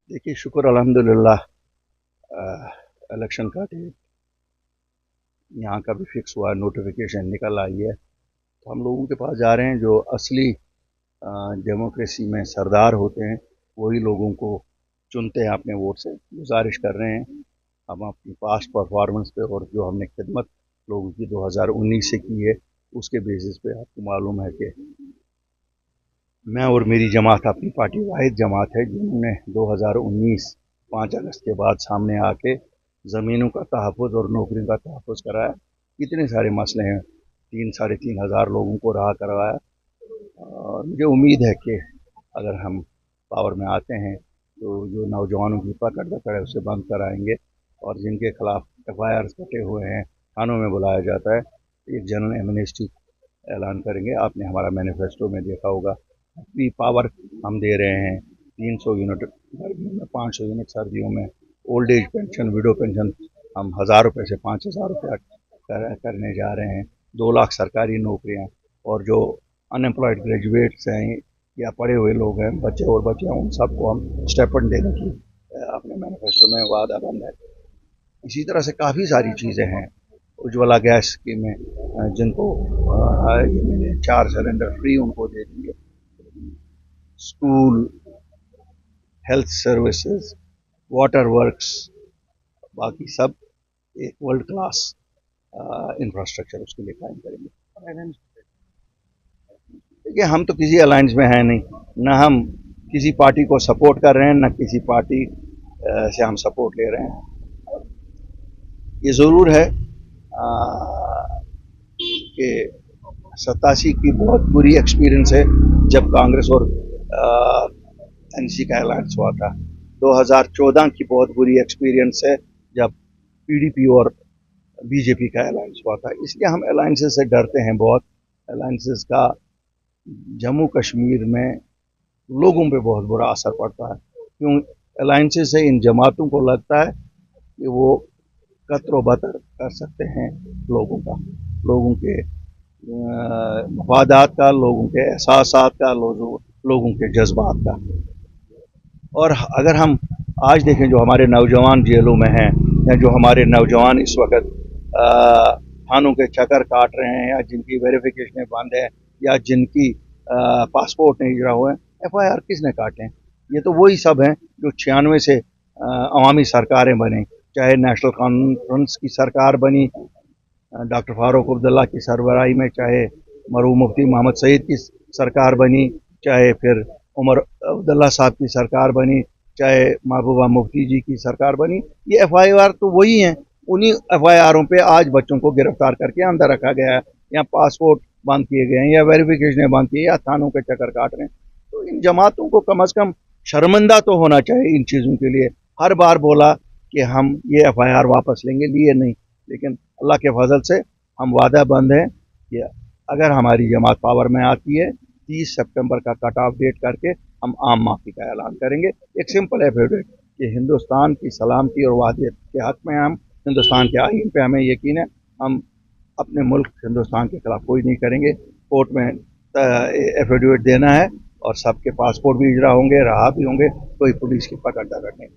देखिए, शुक्र अल्हम्दुलिल्लाह इलेक्शन का डेट यहाँ का भी फिक्स हुआ, नोटिफिकेशन निकल आई है। तो हम लोगों के पास जा रहे हैं जो असली डेमोक्रेसी में सरदार होते हैं, वही लोगों को चुनते हैं अपने वोट से। गुजारिश कर रहे हैं हम अपनी पास्ट परफॉर्मेंस पे और जो हमने खिदमत लोगों की 2019 से की है उसके बेसिस पे आपको मालूम है कि मैं और मेरी जमात अपनी पार्टी वाहिद जमात है जिन्होंने 2019 5 अगस्त के बाद सामने आके ज़मीनों का तहफ़्फ़ुज़ और नौकरियों का तहफ़्फ़ुज़ कराया। इतने सारे मसले हैं, 3-3.5 हज़ार लोगों को रहा करवाया। और मुझे उम्मीद है कि अगर हम पावर में आते हैं तो जो नौजवानों की पकड़ दकड़ है उसे बंद कराएंगे और जिनके खिलाफ FIR कटे हुए हैं थानों में बुलाया जाता है, एक जनरल एमनेस्टी ऐलान करेंगे। आपने हमारा मैनिफेस्टो में देखा होगा, अपनी पावर हम दे रहे हैं। 300 यूनिट गर्मियों में, 500 यूनिट सर्दियों में, old age pension, window pension हम 1000 रुपये से 5000 रुपया करने जा रहे हैं। 2 लाख सरकारी नौकरियां, और जो अनएम्प्लॉयड ग्रेजुएट्स हैं या पढ़े हुए लोग हैं, बच्चे और बच्चियां, उन सबको हम स्टेपन देने की अपने मैनिफेस्टो में वादा बंद है। इसी तरह से काफ़ी सारी चीज़ें हैं। उज्ज्वला गैस स्कीम में जिनको मैंने 4 सिलेंडर फ्री उनको दे दिए। School, health services, water works, बाकी सब एक वर्ल्ड क्लास इंफ्रास्ट्रक्चर उसके लिए कायम करेंगे। देखिए, हम तो किसी अलायंस में हैं नहीं, न हम किसी पार्टी को सपोर्ट कर रहे हैं, न किसी पार्टी से हम सपोर्ट ले रहे हैं। ये ज़रूर है कि 87 की बहुत बुरी एक्सपीरियंस है जब कांग्रेस और NC का अलायंस हुआ था। 2014 की बहुत बुरी एक्सपीरियंस है जब PDP और BJP का अलायंस हुआ था। इसलिए हम अलायंसेस से डरते हैं बहुत। अलायंसेस का जम्मू कश्मीर में लोगों पे बहुत बुरा असर पड़ता है, क्यों अलायंसेस से इन जमातों को लगता है कि वो कत्रो बतर कर सकते हैं लोगों के मफादात का, लोगों के एहसासात का, लोगों के जज्बात का। और अगर हम आज देखें जो हमारे नौजवान जेलों में हैं, या जो हमारे नौजवान इस वक्त थानों के चक्कर काट रहे हैं, या जिनकी वेरिफिकेशन बंद है, या जिनकी पासपोर्ट नहीं जुड़ा हुए हैं, FIR किसने काटे हैं? ये तो वही सब हैं जो 96 से अवामी सरकारें बने, चाहे नेशनल कॉन्फ्रेंस की सरकार बनी डॉक्टर फारूक अब्दुल्ला की सरबराही में, चाहे मरहूम मुफ्ती मोहम्मद सईद की सरकार बनी, चाहे फिर उमर अब्दुल्ला साहब की सरकार बनी, चाहे महबूबा मुफ्ती जी की सरकार बनी। ये FIR तो वही हैं। उन्हीं FIRों पे आज बच्चों को गिरफ्तार करके अंदर रखा गया है, या पासपोर्ट बंद किए गए हैं, या वेरिफिकेशन बंद किए, या थानों के चक्कर काट रहे हैं। तो इन जमातों को कम अज़ कम शर्मिंदा तो होना चाहिए इन चीज़ों के लिए। हर बार बोला कि हम ये FIR वापस लेंगे, लिए नहीं, लेकिन अल्लाह के फजल से हम वादा बंद हैं कि अगर हमारी जमात पावर में आती है 30 सितंबर का कट ऑफ डेट करके हम आम माफ़ी का ऐलान करेंगे। एक सिंपल एफिडेविट कि हिंदुस्तान की सलामती और वादियत के हक़ में हम, हिंदुस्तान के आईन पे हमें यकीन है, हम अपने मुल्क हिंदुस्तान के खिलाफ कोई नहीं करेंगे। कोर्ट में एफिडेविट देना है और सबके पासपोर्ट भी इजरा होंगे, रहा भी होंगे, कोई पुलिस की पकड़ दकड़ नहीं।